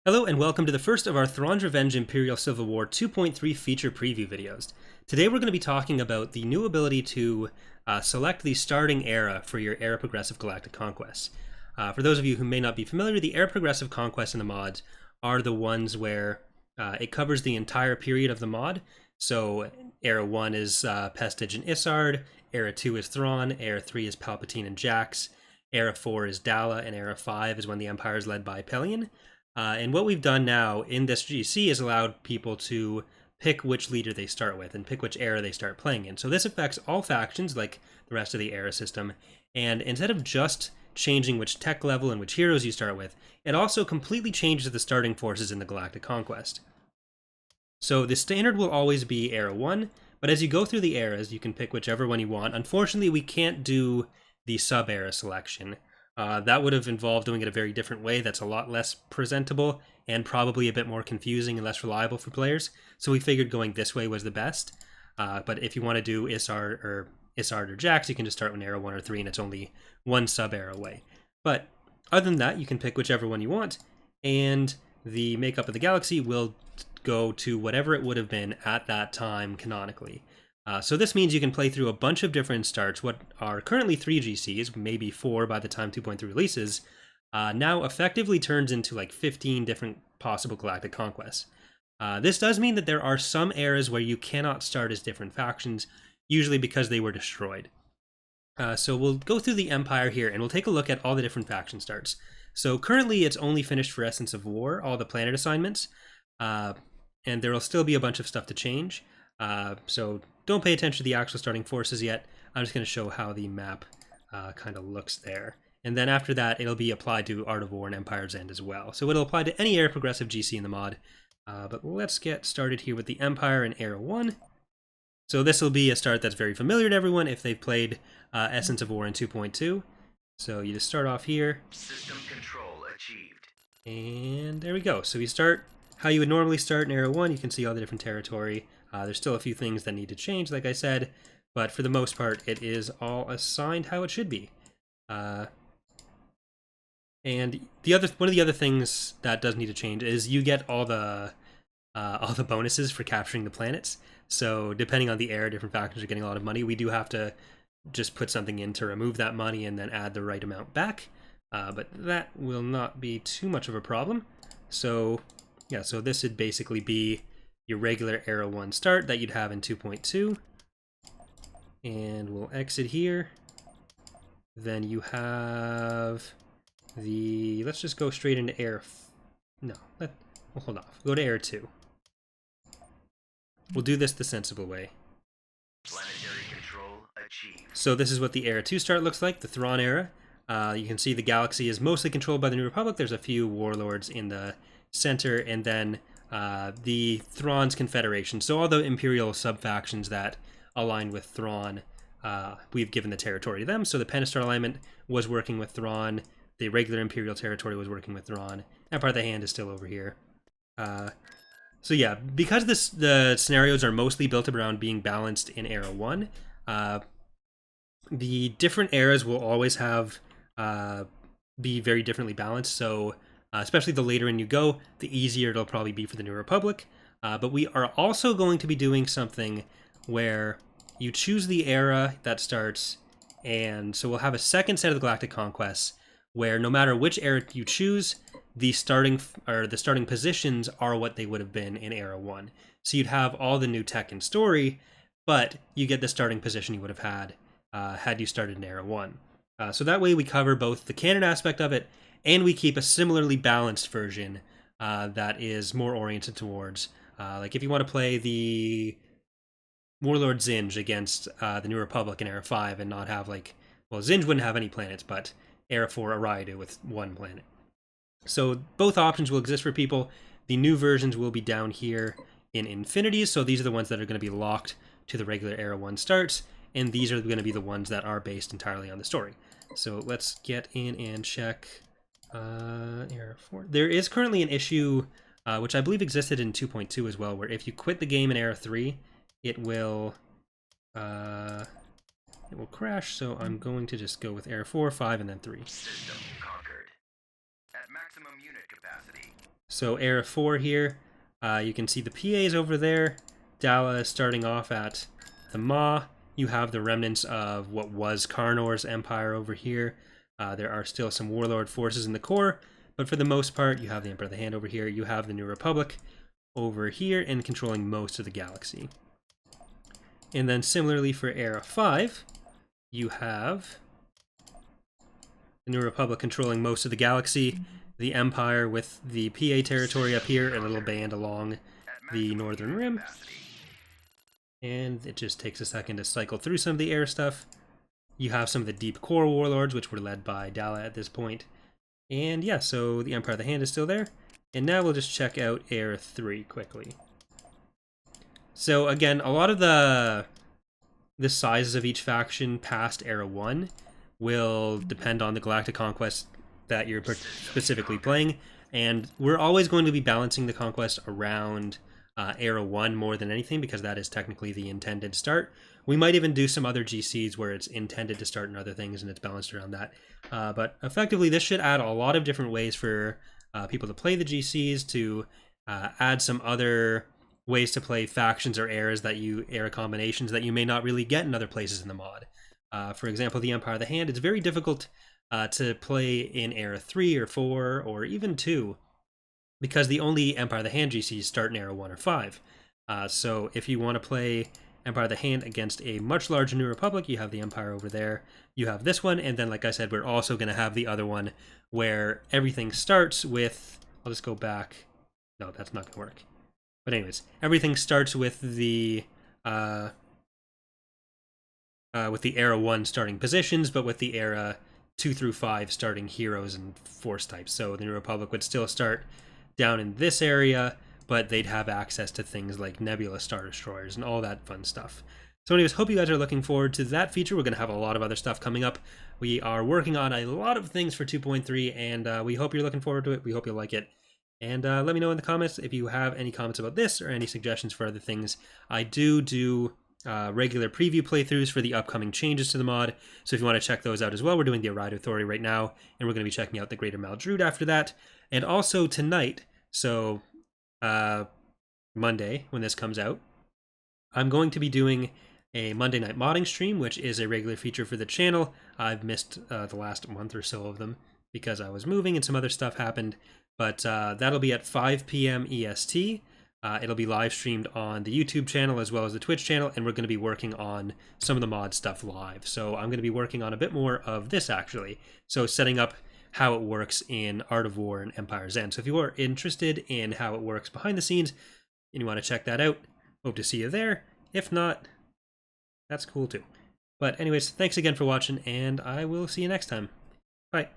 Hello and welcome to the first of our Thrawn's Revenge Imperial Civil War 2.3 feature preview videos. Today we're going to be talking about the new ability to select the starting era for your Era Progressive Galactic Conquests. For those of you who may not be familiar, the Era Progressive Conquests in the mods are the ones where it covers the entire period of the mod. So Era 1 is Pestage and Isard, Era 2 is Thrawn, Era 3 is Palpatine and Jax, Era 4 is Dala, and Era 5 is when the Empire is led by Pelion. And what we've done now in this GC is allowed people to pick which leader they start with and pick which era they start playing in. So this affects all factions like the rest of the era system. And instead of just changing which tech level and which heroes you start with, it also completely changes the starting forces in the Galactic Conquest. So the standard will always be Era 1, but as you go through the eras, you can pick whichever one you want. Unfortunately, we can't do the sub-era selection. That would have involved doing it a very different way that's a lot less presentable and probably a bit more confusing and less reliable for players. So we figured going this way was the best. But if you want to do Isard or Jax, you can just start with Era 1 or 3 and it's only one sub-era away. But other than that, you can pick whichever one you want, and the makeup of the galaxy will go to whatever it would have been at that time canonically. So this means you can play through a bunch of different starts. What are currently 3 GCs, maybe 4 by the time 2.3 releases, now effectively turns into like 15 different possible Galactic Conquests. This does mean that there are some eras where you cannot start as different factions, usually because they were destroyed. So we'll go through the Empire here, and we'll take a look at all the different faction starts. So currently it's only finished for Essence of War, all the planet assignments, and there will still be a bunch of stuff to change. So don't pay attention to the actual starting forces yet. I'm just going to show how the map kind of looks there. And then after that, it'll be applied to Art of War and Empire's End as well. So it'll apply to any Era Progressive GC in the mod. But let's get started here with the Empire in Era 1. So this will be a start that's very familiar to everyone if they've played Essence of War in 2.2. So you just start off here. System control achieved. And there we go. So we start how you would normally start in Era 1. You can see all the different territory. There's still a few things that need to change, like I said, but for the most part, it is all assigned how it should be. And one of the other things that does need to change is you get all the bonuses for capturing the planets. So depending on the era, different factions are getting a lot of money. We do have to just put something in to remove that money and then add the right amount back. But that will not be too much of a problem. So yeah, so this would basically be your regular Era 1 start that you'd have in 2.2. And we'll exit here. Then you have the... Let's just go straight into Era... No, we'll hold off. Go to Era 2. We'll do this the sensible way. Planetary control achieved. So this is what the Era 2 start looks like, the Thrawn era. You can see the galaxy is mostly controlled by the New Republic. There's a few warlords in the center, and then the Thrawn's Confederation. So all the Imperial sub-factions that align with Thrawn, we've given the territory to them. So the Pentastar alignment was working with Thrawn. The regular Imperial territory was working with Thrawn. Empire of the Hand is still over here. So yeah, because the scenarios are mostly built around being balanced in Era 1, the different eras will always have be very differently balanced. So especially the later in you go, the easier it'll probably be for the New Republic. But we are also going to be doing something where you choose the era that starts, and so we'll have a second set of the Galactic Conquests where no matter which era you choose, the starting positions are what they would have been in Era 1. So you'd have all the new tech and story, but you get the starting position you would have had had you started in Era 1. So that way we cover both the canon aspect of it, and we keep a similarly balanced version that is more oriented towards, like if you want to play the Warlord Zinj against the New Republic in Era 5 and not have like, well, Zinj wouldn't have any planets, but Era 4 Araidu with one planet. So both options will exist for people. The new versions will be down here in Infinities, so these are the ones that are going to be locked to the regular Era 1 starts, and these are going to be the ones that are based entirely on the story. So let's get in and check Era 4. There is currently an issue, which I believe existed in 2.2 as well, where if you quit the game in Era 3, it will crash, so I'm going to just go with Era 4, 5, and then 3. System conquered. At maximum unit capacity. So Era 4 here, you can see the PAs over there. Dala is starting off at the Maw. You have the remnants of what was Karnor's empire over here. There are still some warlord forces in the core, but for the most part, you have the Emperor of the Hand over here. You have the New Republic over here and controlling most of the galaxy. And then similarly for Era 5, you have the New Republic controlling most of the galaxy, the Empire with the PA territory up here, and a little band along the Northern Rim. And it just takes a second to cycle through some of the air stuff. You have some of the deep core warlords, which were led by Dala at this point. And yeah, so the Empire of the Hand is still there. And now we'll just check out Era 3 quickly. So again, a lot of the sizes of each faction past Era 1 will depend on the Galactic Conquest that you're specifically playing. And we're always going to be balancing the conquest around Era 1 more than anything, because that is technically the intended start. We might even do some other GCs where it's intended to start in other things and it's balanced around that. But effectively, this should add a lot of different ways for people to play the GCs, to add some other ways to play factions or era combinations that you may not really get in other places in the mod. For example, the Empire of the Hand, it's very difficult to play in Era 3 or 4 or even 2, because the only Empire of the Hand GCs start in Era 1 or 5. So if you want to play Empire of the Hand against a much larger New Republic, you have the Empire over there, you have this one, and then like I said, we're also going to have the other one where everything starts with, I'll just go back, no, that's not going to work. But anyways, everything starts with the Era 1 starting positions, but with the Era 2 through 5 starting heroes and force types. So the New Republic would still start down in this area, but they'd have access to things like Nebula Star Destroyers and all that fun stuff. So anyways, hope you guys are looking forward to that feature. We're going to have a lot of other stuff coming up. We are working on a lot of things for 2.3, and we hope you're looking forward to it. We hope you'll like it. And let me know in the comments if you have any comments about this or any suggestions for other things. I do regular preview playthroughs for the upcoming changes to the mod, so if you want to check those out as well, we're doing the Aride Authority right now, and we're going to be checking out the Greater Maldrude after that. And also tonight, so Monday, when this comes out, I'm going to be doing a Monday night modding stream, which is a regular feature for the channel. I've missed the last month or so of them because I was moving and some other stuff happened, but that'll be at 5 p.m. EST. It'll be live streamed on the YouTube channel as well as the Twitch channel, and we're going to be working on some of the mod stuff live. So I'm going to be working on a bit more of this, actually. So setting up how it works in Art of War and Empire's End. So if you are interested in how it works behind the scenes and you want to check that out, hope to see you there. If not, that's cool too. But anyways, thanks again for watching, and I will see you next time. Bye.